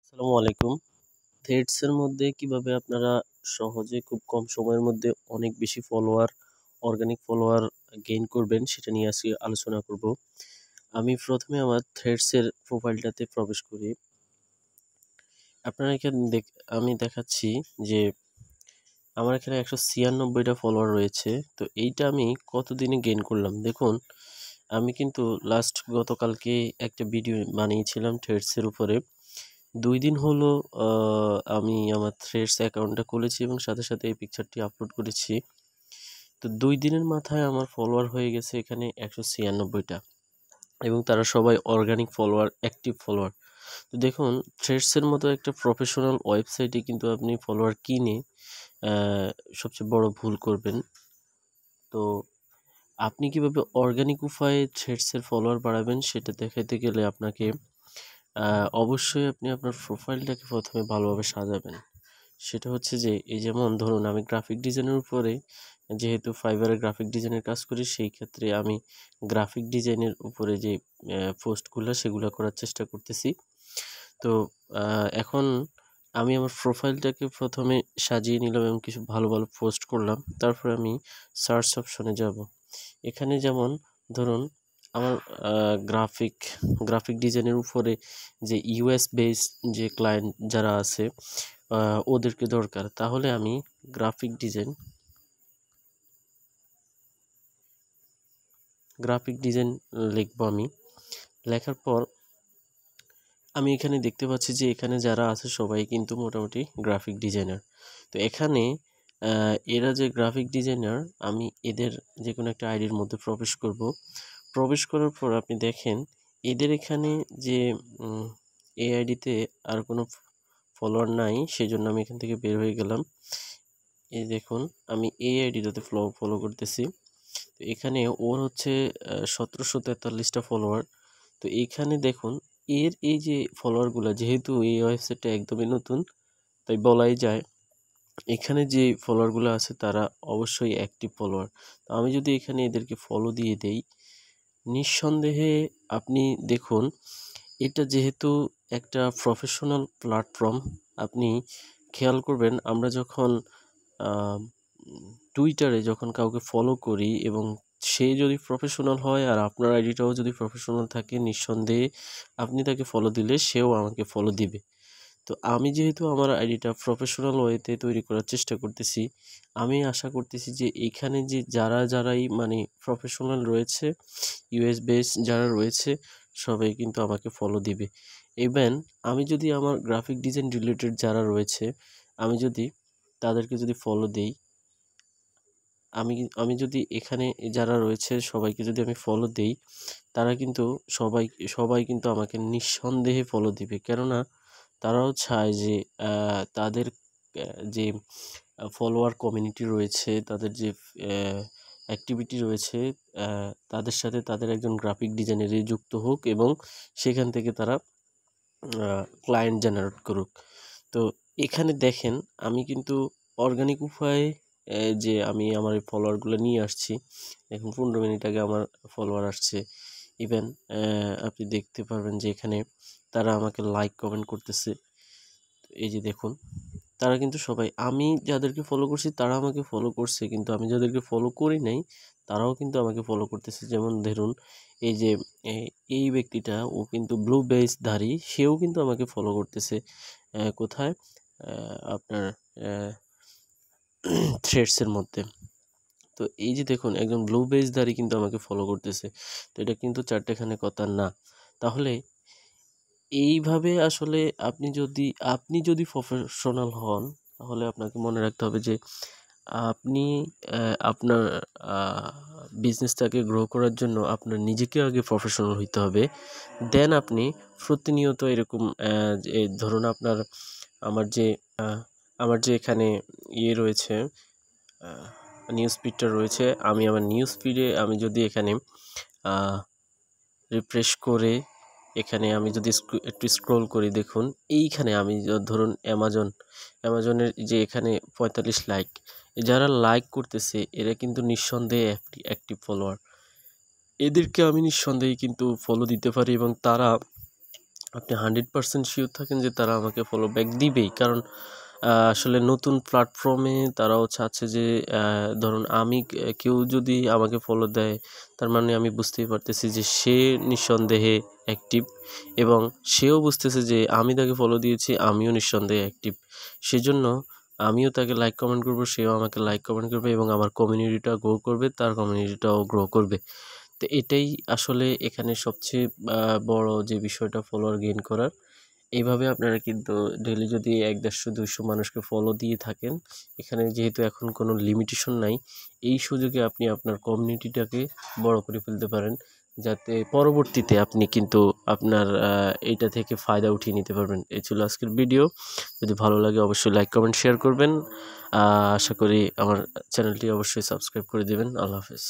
আসসালামু আলাইকুম। থ্রেডস এর মধ্যে কিভাবে আপনারা সহজে খুব কম সময়ের মধ্যে অনেক বেশি অর্গানিক ফলোয়ার গেইন করবেন সেটা নিয়ে আজকে আলোচনা করব। আমি প্রথমে আমার থ্রেডস এর প্রোফাইলটাতে প্রবেশ করি। আপনারা এখানে আমি দেখাচ্ছি যে আমার এখানে 196 টা ফলোয়ার রয়েছে। তো এইটা আমি কতদিনে গেইন করলাম দেখুন। আমি কিন্তু গতকালকে একটা ভিডিও বানিয়েছিলাম থ্রেডস এর উপরে। ২ দিন হলো আমি আমার থ্রেডস অ্যাকাউন্টটা খুলেছি এবং সাথে, সাথে এই পিকচারটি আপলোড করেছি। তো ২ দিনের মাথায় আমার ফলোয়ার হয়ে গেছে এখানে ১৯৬ টা এবং তারা সবাই অর্গানিক ফলোয়ার, অ্যাক্টিভ ফলোয়ার। তো দেখুন থ্রেডস এর মতো একটা প্রফেশনাল ওয়েবসাইটে কিন্তু আপনি ফলোয়ার কিনে অ্যা সবচেয়ে বড় ভুল করবেন। তো আপনি কিভাবে অর্গানিক উপায়ে থ্রেডস এর ফলোয়ার বাড়াবেন সেটা দেখাইতে গেলে আপনাকে অবশ্যই আপনি আপনার প্রোফাইলটাকে প্রথমে ভালোভাবে সাজাবেন। সেটা হচ্ছে যে এই যেমন ধরুন আমি গ্রাফিক ডিজাইনের উপরে যেহেতু ফাইবারে গ্রাফিক ডিজাইনের কাজ করি সেই ক্ষেত্রে আমি গ্রাফিক ডিজাইনের উপরে যে পোস্টগুলো সেগুলো করার চেষ্টা করতেছি। তো এখন আমি আমার প্রোফাইলটাকে প্রথমে সাজিয়ে নিলাম এবং কিছু ভালো, ভালো পোস্ট করলাম। তারপরে আমি সার্চ অপশনে যাব। এখানে যেমন ধরুন আমার আ গ্রাফিক গ্রাফিক ডিজাইনের উপরে যে ইউএস বেস যে ক্লায়েন্ট যারা আছে ওদেরকে দরকার। তাহলে আমি গ্রাফিক ডিজাইন গ্রাফিক ডিজাইন লিখবো আমি। লেখার পর আমি এখানে দেখতে পাচ্ছি যে এখানে যারা আছে সবাই কিন্তু মোটামুটি গ্রাফিক ডিজাইনার। তো এখানে এরা যে গ্রাফিক ডিজাইনার আমি এদের যেকোনো একটা আইডির মধ্যে প্রবেশ করব। প্রবেশ করার পর আপনি দেখেন এদের এখানে যে এই আইডিতে আর কোনো ফলোয়ার নাই সেজন্য আমি এখান থেকে বের হয়ে গেলাম। এই দেখুন আমি এই আইডিটাতে ফলো করতেছি। তো এখানে ওর হচ্ছে ১৭৪৩ টা ফলোয়ার। তো এখানে দেখুন এর এই যে ফলোয়ারগুলা যেহেতু এই ওয়েবসাইটটা একদমই নতুন তাই বলাই যায় এখানে যে ফলোয়ারগুলো আছে তারা অবশ্যই অ্যাক্টিভ ফলোয়ার। তো আমি যদি এখানে এদেরকে ফলো দিয়ে দেই নিঃসন্দেহে আপনি দেখুন এটা যেহেতু একটা প্রফেশনাল প্ল্যাটফর্ম আপনি খেয়াল করবেন আমরা যখন টুইটারে যখন কাউকে ফলো করি এবং সে যদি প্রফেশনাল হয় আর আপনার আইডিটাও যদি প্রফেশনাল থাকে নিঃসন্দেহে আপনি তাকে ফলো দিলে সেও আমাকে ফলো দিবে। তো আমি যেহেতু আমার আইডিটা প্রফেশনাল ওয়েতে তৈরি করার চেষ্টা করতেছি, আমি আশা করতেছি যে এইখানে যে যারাই মানে প্রফেশনাল রয়েছে, ইউএস বেস যারা রয়েছে সবাই কিন্তু আমাকে ফলো দিবে। ইভেন আমি যদি আমার গ্রাফিক ডিজাইন রিলেটেড যারা রয়েছে, আমি যদি তাদেরকে যদি ফলো দেই, আমি যদি এখানে যারা রয়েছে সবাইকে যদি আমি ফলো দেই, তারা কিন্তু সবাই কিন্তু আমাকে নিঃসন্দেহে ফলো দিবে। কেননা তারাও চায় যে তাদের যে ফলোয়ার কমিউনিটি রয়েছে, তাদের যে অ্যাক্টিভিটি রয়েছে তাদের সাথে তাদের একজন গ্রাফিক ডিজাইনারই যুক্ত হোক এবং সেখান থেকে তারা ক্লায়েন্ট জেনারেট করুক। তো এখানে দেখেন আমি কিন্তু অর্গানিক উপায়ে যে আমি আমার এই ফলোয়ারগুলো নিয়ে আসছি। দেখুন ১৫ মিনিট আগে আমার ফলোয়ার আসছে। ইভেন আপনি দেখতে পারবেন যে এখানে তারা আমাকে লাইক কমেন্ট করতেছে। এই যে দেখুন তারা কিন্তু সবাই আমি যাদেরকে ফলো করছি তারা আমাকে ফলো করছে কিন্তু আমি যাদেরকে ফলো করি নাই তারাও কিন্তু আমাকে ফলো করতেছে। যেমন ধরুন এই যে এই ব্যক্তিটা ও কিন্তু ব্লু বেজধারী সেও কিন্তু আমাকে ফলো করতেছে। কোথায়? আপনার থ্রেডস এর মধ্যে। তো এই যে দেখুন একজন ব্লু বেজধারী কিন্তু আমাকে ফলো করতেছে। তো এটা কিন্তু চারটেখানি কথা না। তাহলে এইভাবে আসলে আপনি যদি প্রফেশনাল হন তাহলে আপনাকে মনে রাখতে হবে যে আপনি আপনার আ বিজনেসটাকে গ্রো করার জন্য আপনার নিজেকে আগে প্রফেশনাল হইতে হবে। দেন আপনি প্রতিনিয়ত এরকম যে ধরুন আমার যে আ আমার যে এখানে রয়েছে আ নিউজ ফিডটা রয়েছে আমি আমার নিউজ ফিডে আমি যদি এখানে আ রিফ্রেশ করে এখানে আমি যদি একটু স্ক্রল করি দেখুন এইখানে আমি ধরুন অ্যামাজনের যে এখানে ৪৫ লাইক যারা লাইক করতেছে এরা কিন্তু নিঃসন্দেহে অ্যাক্টিভ ফলোয়ার। এদেরকে আমি নিঃসন্দেহে কিন্তু ফলো দিতে পারি এবং তারা আপনি 100% শিওর থাকেন যে তারা আমাকে ফলো ব্যাক দিবেই। কারণ আসলে নতুন প্ল্যাটফর্মে তারাও চাচ্ছে যে ধরুন আমি কেউ যদি আমাকে ফলো দেয়, তার মানে আমি বুঝতেই পারতেছি যে সে নিঃসন্দেহে অ্যাক্টিভ, এবং সেও বুঝতেছে যে আমি তাকে ফলো দিয়েছি, আমিও নিঃসন্দেহে অ্যাক্টিভ। সেজন্য আমিও তাকে লাইক কমেন্ট করব, সেও আমাকে লাইক কমেন্ট করবে, এবং আমার কমিউনিটিটা গ্রো করবে, তার কমিউনিটিটাও গ্রো করবে। তো এটাই আসলে এখানে সবচেয়ে বড় যে বিষয়টা, ফলোয়ার গেইন করার। এইভাবে আপনারা কিন্তু ডেইলি যদি 100-150-200 মানুষকে ফলো দিয়ে থাকেন, এখানে যেহেতু এখন কোনো লিমিটেশন নাই, এই সুযোগে আপনি আপনার কমিউনিটিটাকে বড় করে ফেলতে পারেন, যাতে পরবর্তীতে আপনি কিন্তু আপনার এইটা থেকে ফায়দা উঠিয়ে নিতে পারবেন। এই ছিল আজকের ভিডিও। যদি ভালো লাগে অবশ্যই লাইক কমেন্ট শেয়ার করবেন। আশা করি আমার চ্যানেলটি অবশ্যই সাবস্ক্রাইব করে দেবেন। আল্লাহ হাফেজ।